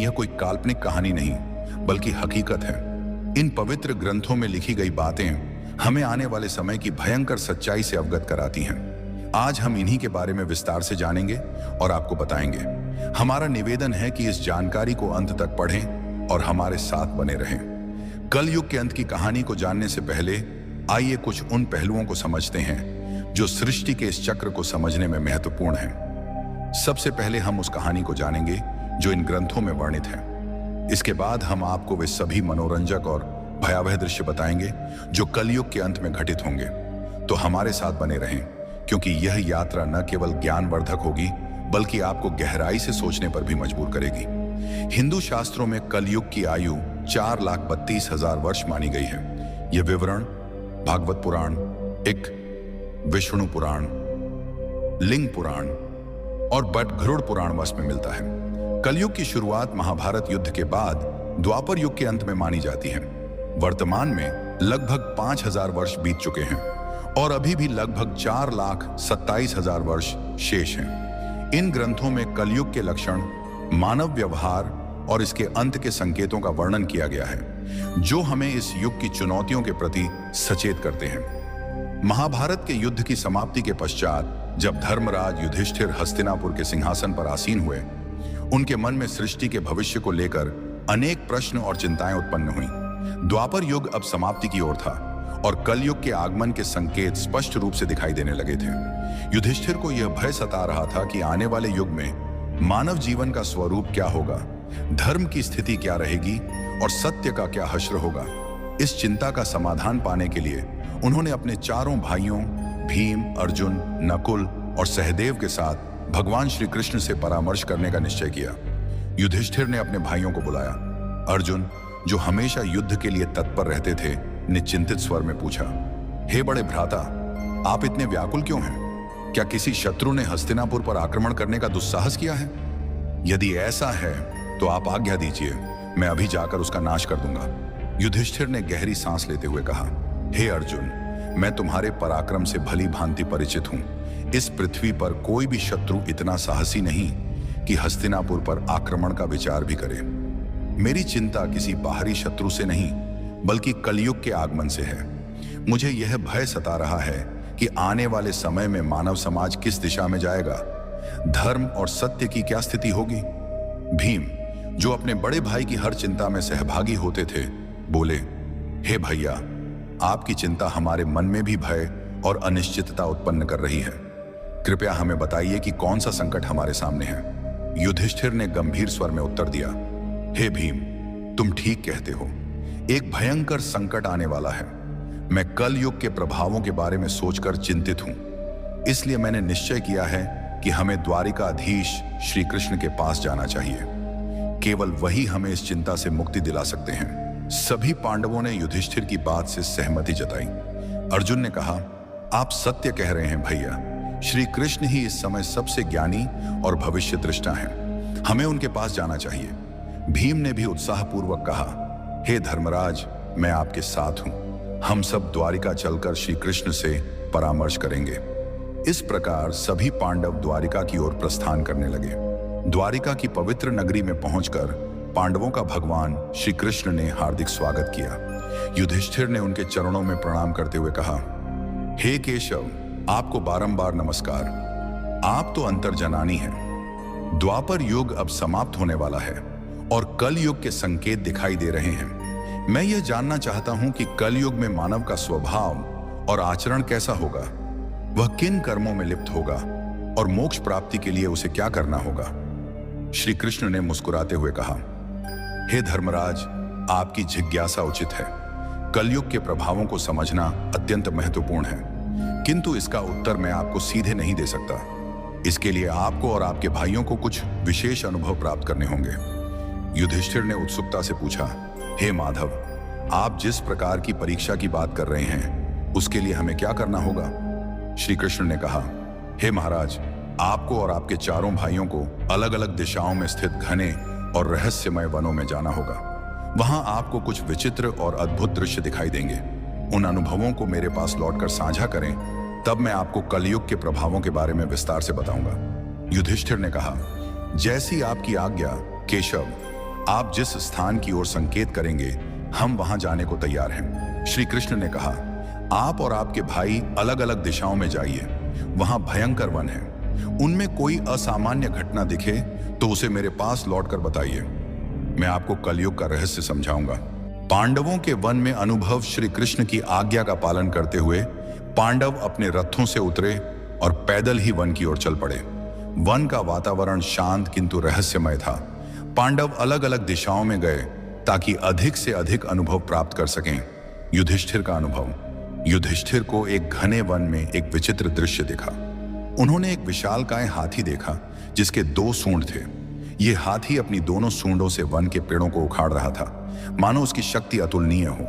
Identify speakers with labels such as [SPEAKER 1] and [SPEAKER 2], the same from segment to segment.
[SPEAKER 1] यह कोई काल्पनिक कहानी नहीं, बल्कि हकीकत है। इन पवित्र ग्रंथों में लिखी गई बातें हमें आने वाले समय की भयंकर सच्चाई से अवगत कराती हैं। आज हम इन्हीं के बारे में विस्तार से जानेंगे और आपको बताएंगे। हमारा निवेदन है कि इस जानकारी को अंत तक पढ़ें और हमारे साथ बने रहें। कलयुग के अंत की कहानी को जानने से पहले आइए कुछ उन पहलुओं को समझते हैं जो सृष्टि के इस चक्र को समझने में महत्वपूर्ण हैं। सबसे पहले हम उस कहानी को जानेंगे जो इन ग्रंथों में वर्णित है। इसके बाद हम आपको वे सभी मनोरंजक और भयावह दृश्य बताएंगे जो कलयुग के अंत में घटित होंगे। तो हमारे साथ बने रहें, क्योंकि यह यात्रा न केवल ज्ञानवर्धक होगी बल्कि आपको गहराई से सोचने पर भी मजबूर करेगी। हिंदू शास्त्रों में कलयुग की आयु 4,32,000 वर्ष मानी गई है। यह विवरण भागवत पुराण, विष्णु पुराण, लिंग पुराण और बटगरुड़ पुराण में मिलता है। कलयुग की शुरुआत महाभारत युद्ध के बाद द्वापर युग के अंत में मानी जाती है। वर्तमान में लगभग 5,000 वर्ष बीत चुके हैं और अभी भी लगभग 4,27,000 वर्ष शेष हैं। इन ग्रंथों में कलयुग के लक्षण, मानव व्यवहार और इसके अंत के संकेतों का वर्णन किया गया है, जो हमें इस युग की चुनौतियों के प्रति सचेत करते हैं। महाभारत के युद्ध की समाप्ति के पश्चात जब धर्मराज युधिष्ठिर हस्तिनापुर के सिंहासन पर आसीन हुए, उनके मन में सृष्टि के भविष्य को लेकर अनेक प्रश्न और चिंताएं उत्पन्न हुई। द्वापर युग अब समाप्ति की ओर था और कलयुग के आगमन के संकेत स्पष्ट रूप से दिखाई देने लगे थे। युधिष्ठिर को यह भय सता रहा था कि आने वाले युग में मानव जीवन का स्वरूप क्या होगा, धर्म की स्थिति क्या रहेगी और सत्य का क्या हश्र होगा। इस चिंता का समाधान पाने के लिए उन्होंने अपने चारों भाइयों भीम, अर्जुन, नकुल और सहदेव के साथ भगवान श्री कृष्ण से परामर्श करने का निश्चय किया। युधिष्ठिर ने अपने भाइयों को बुलाया। अर्जुन, जो हमेशा युद्ध के लिए तत्पर रहते थे, ने चिंतित स्वर में पूछा, हे बड़े भ्राता, आप इतने व्याकुल क्यों हैं? क्या किसी शत्रु ने हस्तिनापुर पर आक्रमण करने का दुस्साहस किया है? यदि ऐसा है तो आप आज्ञा दीजिए, मैं अभी जाकर उसका नाश कर दूंगा। युधिष्ठिर ने गहरी सांस लेते हुए कहा, हे अर्जुन, मैं तुम्हारे पराक्रम से भली भांति परिचित हूं। इस पृथ्वी पर कोई भी शत्रु इतना साहसी नहीं कि हस्तिनापुर पर आक्रमण का विचार भी करे। मेरी चिंता किसी बाहरी शत्रु से नहीं बल्कि कलयुग के आगमन से है। मुझे यह भय सता रहा है कि आने वाले समय में मानव समाज किस दिशा में जाएगा, धर्म और सत्य की क्या स्थिति होगी। भीम, जो अपने बड़े भाई की हर चिंता में सहभागी होते थे, बोले, हे भैया, आपकी चिंता हमारे मन में भी भय और अनिश्चितता उत्पन्न कर रही है। कृपया हमें बताइए कि कौन सा संकट हमारे सामने है। युधिष्ठिर ने गंभीर स्वर में उत्तर दिया, हे भीम, तुम ठीक कहते हो। एक भयंकर संकट आने वाला है। मैं कल युग के प्रभावों के बारे में सोचकर चिंतित हूं। इसलिए मैंने निश्चय किया है कि हमें द्वारिकाधीश श्री कृष्ण के पास जाना चाहिए। केवल वही हमें इस चिंता से मुक्ति दिला सकते हैं। सभी पांडवों ने युधिष्ठिर की बात से सहमति जताई। अर्जुन ने कहा, आप सत्य कह रहे हैं भैया। श्री कृष्ण ही इस समय सबसे ज्ञानी और भविष्य दृष्टा हैं। हमें उनके पास जाना चाहिए। भीम ने भी उत्साहपूर्वक कहा, हे धर्मराज, मैं आपके साथ हूं। हम सब द्वारिका चलकर श्री कृष्ण से परामर्श करेंगे। इस प्रकार सभी पांडव द्वारिका की ओर प्रस्थान करने लगे। द्वारिका की पवित्र नगरी में पहुंचकर पांडवों का भगवान श्री कृष्ण ने हार्दिक स्वागत किया। युधिष्ठिर ने उनके चरणों में प्रणाम करते हुए कहा, हे केशव, आपको बारंबार नमस्कार। आप तो अंतर्जनानी हैं। द्वापर युग अब समाप्त होने वाला है और कल युग के संकेत दिखाई दे रहे हैं। मैं यह जानना चाहता हूं कि कल युग में मानव का स्वभाव और आचरण कैसा होगा, वह किन कर्मों में लिप्त होगा और मोक्ष प्राप्ति के लिए उसे क्या करना होगा। श्री कृष्ण ने मुस्कुराते हुए कहा, हे धर्मराज, आपकी जिज्ञासा उचित है। कलयुग के प्रभावों को समझना अत्यंत महत्वपूर्ण है, किंतु इसका उत्तर मैं आपको सीधे नहीं दे सकता। इसके लिए आपको और आपके भाइयों को कुछ विशेष अनुभव प्राप्त करने होंगे। युधिष्ठिर ने उत्सुकता से पूछा, हे माधव, आप जिस प्रकार की परीक्षा की बात कर रहे हैं, उसके लिए हमें क्या करना होगा? श्री कृष्ण ने कहा, हे महाराज, आपको और आपके चारों भाइयों को अलग अलग दिशाओं में स्थित घने और रहस्यमय वनों में जाना होगा। वहां आपको कुछ विचित्र और अद्भुत दृश्य दिखाई देंगे। उन अनुभवों को मेरे पास लौटकर साझा करें, तब मैं आपको कलयुग के प्रभावों के बारे में विस्तार से बताऊंगा। युधिष्ठिर ने कहा, जैसी आपकी आज्ञा केशव। आप जिस स्थान की ओर संकेत करेंगे हम वहां जाने को तैयार हैं। श्री कृष्ण ने कहा, आप और आपके भाई अलग अलग दिशाओं में जाइए, वहां भयंकर वन है। उनमें कोई असामान्य घटना दिखे तो उसे मेरे पास लौटकर बताइए, मैं आपको कलयुग का रहस्य समझाऊंगा। पांडवों के वन में अनुभव श्री कृष्ण की आज्ञा का पालन करते हुए पांडव अपने रथों से उतरे और पैदल ही वन की ओर चल पड़े। वन का वातावरण शांत किंतु रहस्यमय था। पांडव अलग अलग दिशाओं में गए ताकि अधिक से अधिक अनुभव प्राप्त कर सकें। युधिष्ठिर का अनुभव। युधिष्ठिर को एक घने वन में एक विचित्र दृश्य दिखा। उन्होंने एक विशालकाय हाथी देखा जिसके 2 सूंड थे। ये हाथी अपनी दोनों सूंडों से वन के पेड़ों को उखाड़ रहा था, मानो उसकी शक्ति अतुलनीय हो।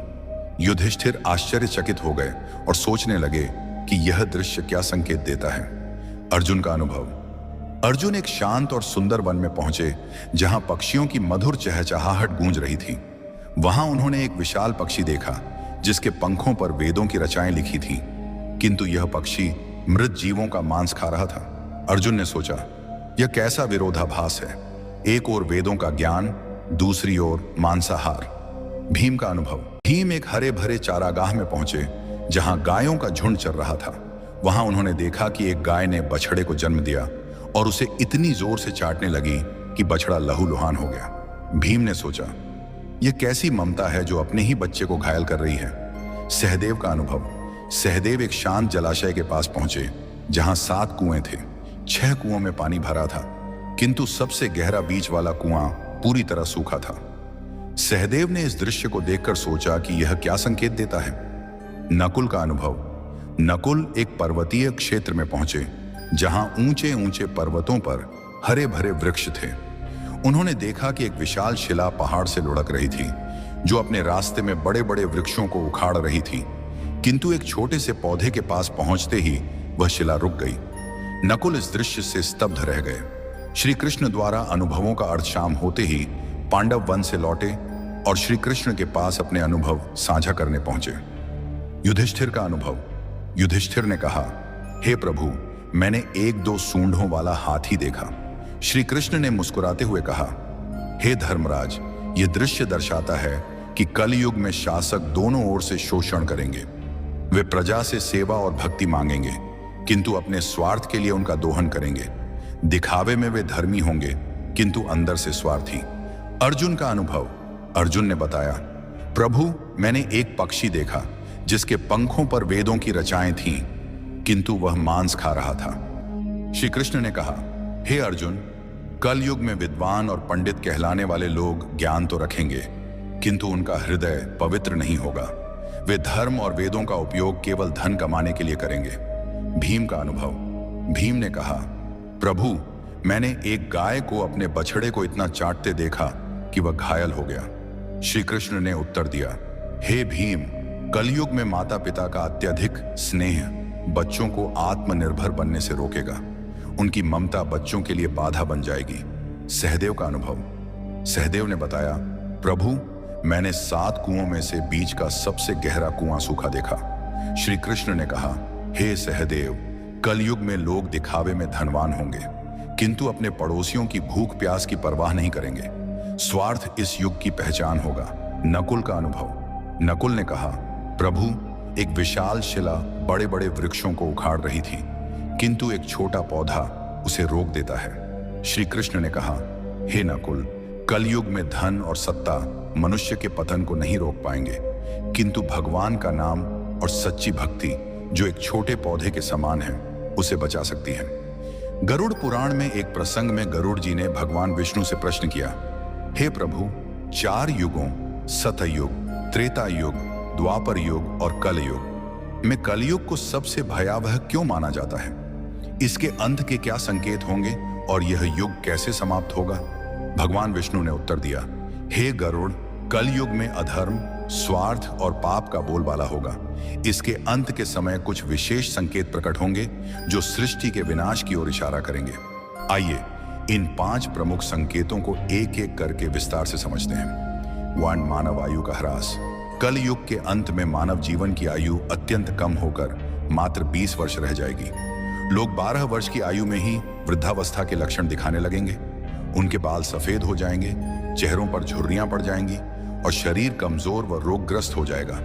[SPEAKER 1] युधिष्ठिर आश्चर्यचकित हो गए और सोचने लगे कि यह दृश्य क्या संकेत देता है। अर्जुन का अनुभव। अर्जुन एक शांत और सुंदर वन में पहुंचे जहां पक्षियों की मधुर चहचहाहट गूंज रही थी। वहां उन्होंने एक विशाल पक्षी देखा जिसके पंखों पर वेदों की रचाएं लिखी थीं, किंतु यह पक्षी मृत जीवों का मांस खा रहा था। अर्जुन ने सोचा, यह कैसा विरोधाभास है, एक ओर वेदों का ज्ञान, दूसरी ओर मांसाहार। भीम का अनुभव। भीम एक हरे भरे चारागाह में पहुंचे जहां गायों का झुंड चल रहा था। वहां उन्होंने देखा कि एक गाय ने बछड़े को जन्म दिया और उसे इतनी जोर से चाटने लगी कि बछड़ा लहूलुहान हो गया। भीम ने सोचा, यह कैसी ममता है जो अपने ही बच्चे को घायल कर रही है। सहदेव का अनुभव। सहदेव एक शांत जलाशय के पास पहुंचे जहां 7 कुएं थे। 6 कुओं में पानी भरा था, किंतु सबसे गहरा बीच वाला कुआं पूरी तरह सूखा था। सहदेव ने इस दृश्य को देखकर सोचा कि यह क्या संकेत देता है। नकुल का अनुभव। नकुल एक पर्वतीय क्षेत्र में पहुंचे जहां ऊंचे ऊंचे पर्वतों पर हरे भरे वृक्ष थे। उन्होंने देखा कि एक विशाल शिला पहाड़ से लुढ़क रही थी जो अपने रास्ते में बड़े बड़े वृक्षों को उखाड़ रही थी, किंतु एक छोटे से पौधे के पास पहुंचते ही वह शिला रुक गई। नकुल इस दृश्य से स्तब्ध रह गए। श्री कृष्ण द्वारा अनुभवों का अर्थ शाम होते ही पांडव वन से लौटे और श्री कृष्ण के पास अपने अनुभव साझा करने पहुंचे। युधिष्ठिर का अनुभव। युधिष्ठिर ने कहा, हे प्रभु, मैंने 1-2 सूंडों वाला हाथी देखा। श्री कृष्ण ने मुस्कुराते हुए कहा, हे धर्मराज, यह दृश्य दर्शाता है कि कलयुग में शासक दोनों ओर से शोषण करेंगे। वे प्रजा से सेवा और भक्ति मांगेंगे, किंतु अपने स्वार्थ के लिए उनका दोहन करेंगे। दिखावे में वे धर्मी होंगे, किंतु अंदर से स्वार्थी। अर्जुन का अनुभव। अर्जुन ने बताया, प्रभु, मैंने एक पक्षी देखा जिसके पंखों पर वेदों की रचाएं थीं, किंतु वह मांस खा रहा था। श्री कृष्ण ने कहा, हे अर्जुन, कलयुग में विद्वान और पंडित कहलाने वाले लोग ज्ञान तो रखेंगे, किंतु उनका हृदय पवित्र नहीं होगा। वे धर्म और वेदों का उपयोग केवल धन कमाने के लिए करेंगे। भीम का अनुभव। भीम ने कहा, प्रभु, मैंने एक गाय को अपने बछड़े को इतना चाटते देखा कि वह घायल हो गया। श्री कृष्ण ने उत्तर दिया, हे भीम, कलयुग में माता पिता का अत्यधिक स्नेह बच्चों को आत्मनिर्भर बनने से रोकेगा। उनकी ममता बच्चों के लिए बाधा बन जाएगी। सहदेव का अनुभव। सहदेव ने बताया, प्रभु, मैंने 7 कुओं में से बीच का सबसे गहरा कुआं सूखा देखा। श्री कृष्ण ने कहा, हे सहदेव, कलयुग में लोग दिखावे में धनवान होंगे, किंतु अपने पड़ोसियों की भूख प्यास की परवाह नहीं करेंगे। स्वार्थ इस युग की पहचान होगा। नकुल का अनुभव। नकुल ने कहा, प्रभु, एक विशाल शिला बड़े बड़े वृक्षों को उखाड़ रही थी, किंतु एक छोटा पौधा उसे रोक देता है। श्री कृष्ण ने कहा, हे नकुल, कलयुग में धन और सत्ता मनुष्य के पतन को नहीं रोक पाएंगे, किंतु भगवान का नाम और सच्ची भक्ति जो एक छोटे पौधे के समान है उसे बचा सकती है। गरुड़ पुराण में एक प्रसंग में गरुड़ जी ने भगवान विष्णु से प्रश्न किया, हे प्रभु, 4 युगों सतयुग, त्रेता युग, द्वापर युग और कलयुग में कलयुग को सबसे भयावह क्यों माना जाता है? इसके अंत के क्या संकेत होंगे और यह युग कैसे समाप्त होगा? भगवान विष्णु ने उत्तर दिया, हे गरुड़, कलयुग में अधर्म, स्वार्थ और पाप का बोलबाला होगा। इसके अंत के समय कुछ विशेष संकेत प्रकट होंगे जो सृष्टि के विनाश की ओर इशारा करेंगे। आइए इन 5 प्रमुख संकेतों को एक एक करके विस्तार से समझते हैं। 1. मानव आयु का ह्रास। कल युग के अंत में मानव जीवन की आयु अत्यंत कम होकर मात्र 20 वर्ष रह जाएगी। लोग 12 वर्ष की आयु में ही वृद्धावस्था के लक्षण दिखाने लगेंगे। उनके बाल सफेद हो जाएंगे, चेहरों पर झुर्रियां पड़ जाएंगी और शरीर कमजोर व रोगग्रस्त हो जाएगा।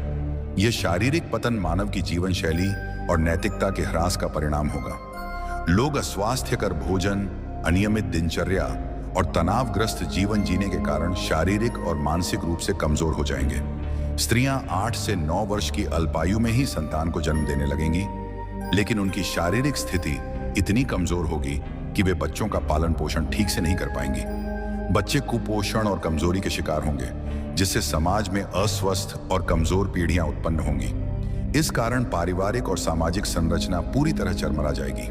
[SPEAKER 1] यह शारीरिक पतन मानव की जीवन शैली और नैतिकता के ह्रास का परिणाम होगा। लोग अस्वास्थ्यकर भोजन, अनियमित दिनचर्या और तनावग्रस्त जीवन जीने के कारण शारीरिक और मानसिक रूप से कमजोर हो जाएंगे। स्त्रियां 8 से 9 वर्ष की अल्पायु में ही संतान को जन्म देने लगेंगी, लेकिन उनकी शारीरिक स्थिति इतनी कमजोर होगी कि वे बच्चों का पालन पोषण ठीक से नहीं कर पाएंगी। बच्चे कुपोषण और कमजोरी के शिकार होंगे, जिससे समाज में अस्वस्थ और कमजोर पीढ़ियां उत्पन्न होंगी। इस कारण पारिवारिक और सामाजिक संरचना पूरी तरह चरमरा जाएगी।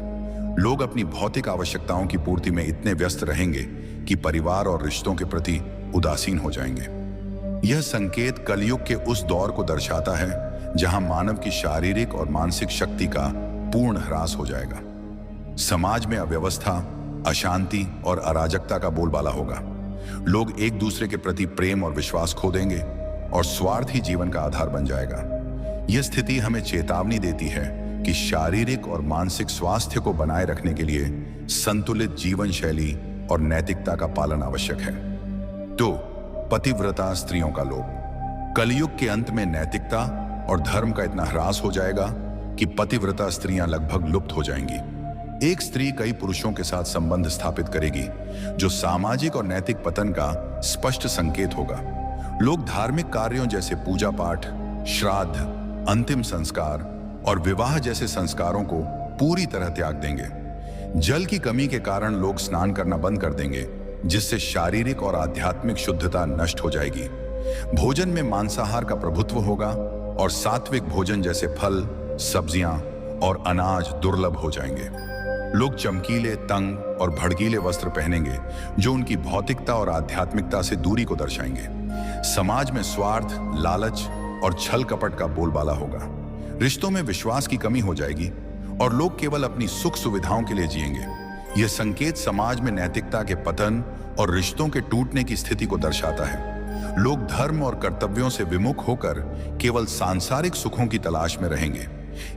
[SPEAKER 1] लोग अपनी भौतिक आवश्यकताओं की पूर्ति में इतने व्यस्त रहेंगे कि परिवार और रिश्तों के प्रति उदासीन हो जाएंगे। यह संकेत कलयुग के उस दौर को दर्शाता है जहां मानव की शारीरिक और मानसिक शक्ति का पूर्ण ह्रास हो जाएगा। समाज में अव्यवस्था, अशांति और अराजकता का बोलबाला होगा। लोग एक दूसरे के प्रति प्रेम और विश्वास खो देंगे और स्वार्थ ही जीवन का आधार बन जाएगा। यह स्थिति हमें चेतावनी देती है कि शारीरिक और मानसिक स्वास्थ्य को बनाए रखने के लिए संतुलित जीवन शैली और नैतिकता का पालन आवश्यक है। तो पतिव्रता स्त्रियों का लोभ। कलयुग के अंत में नैतिकता और धर्म का इतना ह्रास हो जाएगा कि पतिव्रता स्त्रियां लगभग लुप्त हो जाएंगी। एक स्त्री कई पुरुषों के साथ संबंध स्थापित करेगी, जो सामाजिक और नैतिक पतन का स्पष्ट संकेत होगा। लोग धार्मिक कार्यों जैसे पूजा पाठ, श्राद्ध, अंतिम संस्कार और विवाह जैसे संस्कारों को पूरी तरह त्याग देंगे। जल की कमी के कारण लोग स्नान करना बंद कर देंगे, जिससे शारीरिक और आध्यात्मिक शुद्धता नष्ट हो जाएगी। भोजन में मांसाहार का प्रभुत्व होगा और सात्विक भोजन जैसे फल, सब्जियां और अनाज दुर्लभ हो जाएंगे। लोग चमकीले, तंग और भड़कीले वस्त्र पहनेंगे, जो उनकी भौतिकता और आध्यात्मिकता से दूरी को दर्शाएंगे। समाज में स्वार्थ, लालच और छल कपट का बोलबाला होगा। रिश्तों में विश्वास की कमी हो जाएगी और लोग केवल अपनी सुख सुविधाओं के लिए जिएंगे। यह संकेत समाज में नैतिकता के पतन और रिश्तों के टूटने की स्थिति को दर्शाता है। लोग धर्म और कर्तव्यों से विमुख होकर केवल सांसारिक सुखों की तलाश में रहेंगे।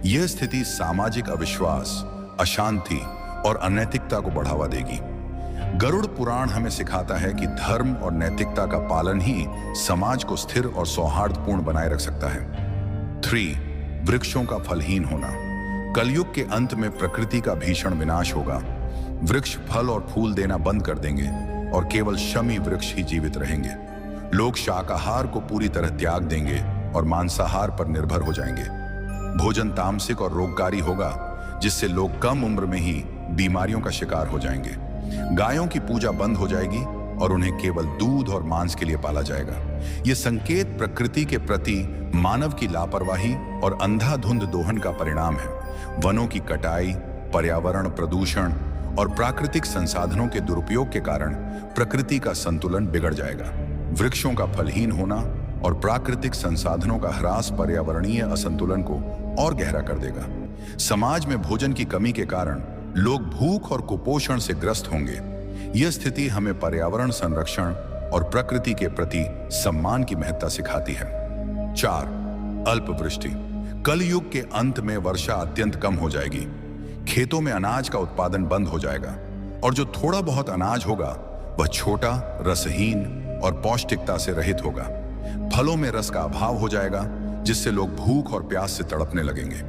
[SPEAKER 1] यह स्थिति सामाजिक अविश्वास, अशांति और अनैतिकता को बढ़ावा देगी। गरुड़ पुराण हमें सिखाता है कि धर्म और नैतिकता का पालन ही समाज को स्थिर और सौहार्दपूर्ण बनाए रख सकता है। 3. वृक्षों का फलहीन होना। कलयुग के अंत में प्रकृति का भीषण विनाश होगा। वृक्ष फल और फूल देना बंद कर देंगे और केवल शमी वृक्ष ही जीवित रहेंगे। लोग शाकाहार को पूरी तरह त्याग देंगे और मांसाहार पर निर्भर हो जाएंगे। भोजन तामसिक और रोगकारी होगा, जिससे लोग कम उम्र में ही बीमारियों का शिकार हो जाएंगे। गायों की पूजा बंद हो जाएगी और उन्हें केवल दूध और मांस के लिए पाला जाएगा। यह संकेत प्रकृति के प्रति मानव की लापरवाही और अंधाधुंध दोहन का परिणाम है। वनों की कटाई, पर्यावरण प्रदूषण और प्राकृतिक संसाधनों के दुरुपयोग के कारण प्रकृति का संतुलन बिगड़ जाएगा। वृक्षों का फलहीन होना और प्राकृतिक संसाधनों का ह्रास पर्यावरणीय असंतुलन को और गहरा कर देगा। समाज में भोजन की कमी के कारण लोग भूख और कुपोषण से ग्रस्त होंगे। यह स्थिति हमें पर्यावरण संरक्षण और प्रकृति के प्रति सम्मान की महत्ता सिखाती है। 4. अल्पवृष्टि। कलयुग के अंत में वर्षा अत्यंत कम हो जाएगी। खेतों में अनाज का उत्पादन बंद हो जाएगा और जो थोड़ा बहुत अनाज होगा वह छोटा, रसहीन और पौष्टिकता से रहित होगा। फलों में रस का अभाव हो जाएगा, जिससे लोग भूख और प्यास से तड़पने लगेंगे।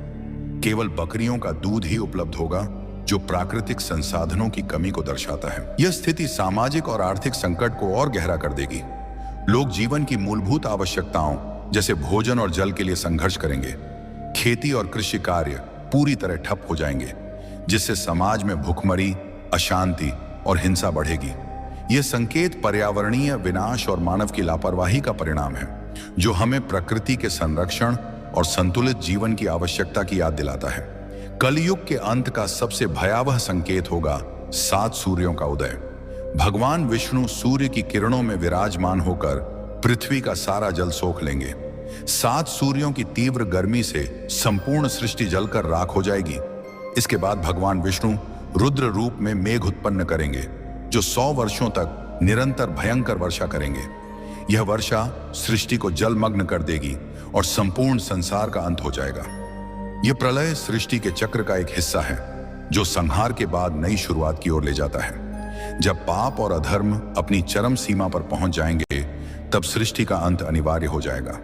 [SPEAKER 1] केवल बकरियों का दूध ही उपलब्ध होगा, जो प्राकृतिक संसाधनों की कमी को दर्शाता है। यह स्थिति सामाजिक और आर्थिक संकट को और गहरा कर देगी। लोग जीवन की मूलभूत आवश्यकताओं जैसे भोजन और जल के लिए संघर्ष करेंगे। खेती और कृषि कार्य पूरी तरह ठप हो जाएंगे, जिससे समाज में भुखमरी, अशांति और हिंसा बढ़ेगी। यह संकेत पर्यावरणीय विनाश और मानव की लापरवाही का परिणाम है, जो हमें प्रकृति के संरक्षण और संतुलित जीवन की आवश्यकता की याद दिलाता है। कलयुग के अंत का सबसे भयावह संकेत होगा 7 सूर्यों का उदय। भगवान विष्णु सूर्य की किरणों में विराजमान होकर पृथ्वी का सारा जल सोख लेंगे। 7 सूर्यों की तीव्र गर्मी से संपूर्ण सृष्टि जलकर राख हो जाएगी। इसके बाद भगवान विष्णु रुद्र रूप में मेघ उत्पन्न करेंगे, जो 100 वर्षों तक निरंतर भयंकर वर्षा करेंगे। यह वर्षा सृष्टि को जलमग्न कर देगी और संपूर्ण संसार का अंत हो जाएगा। यह प्रलय सृष्टि के चक्र का एक हिस्सा है, जो संहार के बाद नई शुरुआत की ओर ले जाता है। जब पाप और अधर्म अपनी चरम सीमा पर पहुंच जाएंगे, तब सृष्टि का अंत अनिवार्य हो जाएगा।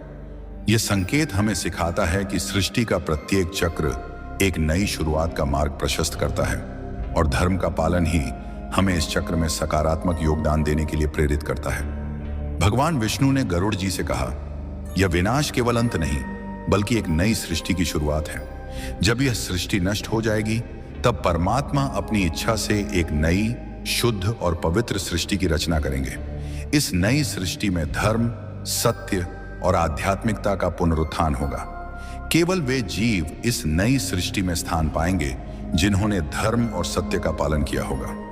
[SPEAKER 1] यह संकेत हमें सिखाता है कि सृष्टि का प्रत्येक चक्र एक नई शुरुआत का मार्ग प्रशस्त करता है और धर्म का पालन ही हमें इस चक्र में सकारात्मक योगदान देने के लिए प्रेरित करता है। भगवान विष्णु ने गरुड़ जी से कहा, यह विनाश केवल अंत नहीं बल्कि एक नई सृष्टि की शुरुआत है। जब यह सृष्टि नष्ट हो जाएगी, तब परमात्मा अपनी इच्छा से एक नई, शुद्ध और पवित्र सृष्टि की रचना करेंगे। इस नई सृष्टि में धर्म, सत्य और आध्यात्मिकता का पुनरुत्थान होगा। केवल वे जीव इस नई सृष्टि में स्थान पाएंगे जिन्होंने धर्म और सत्य का पालन किया होगा।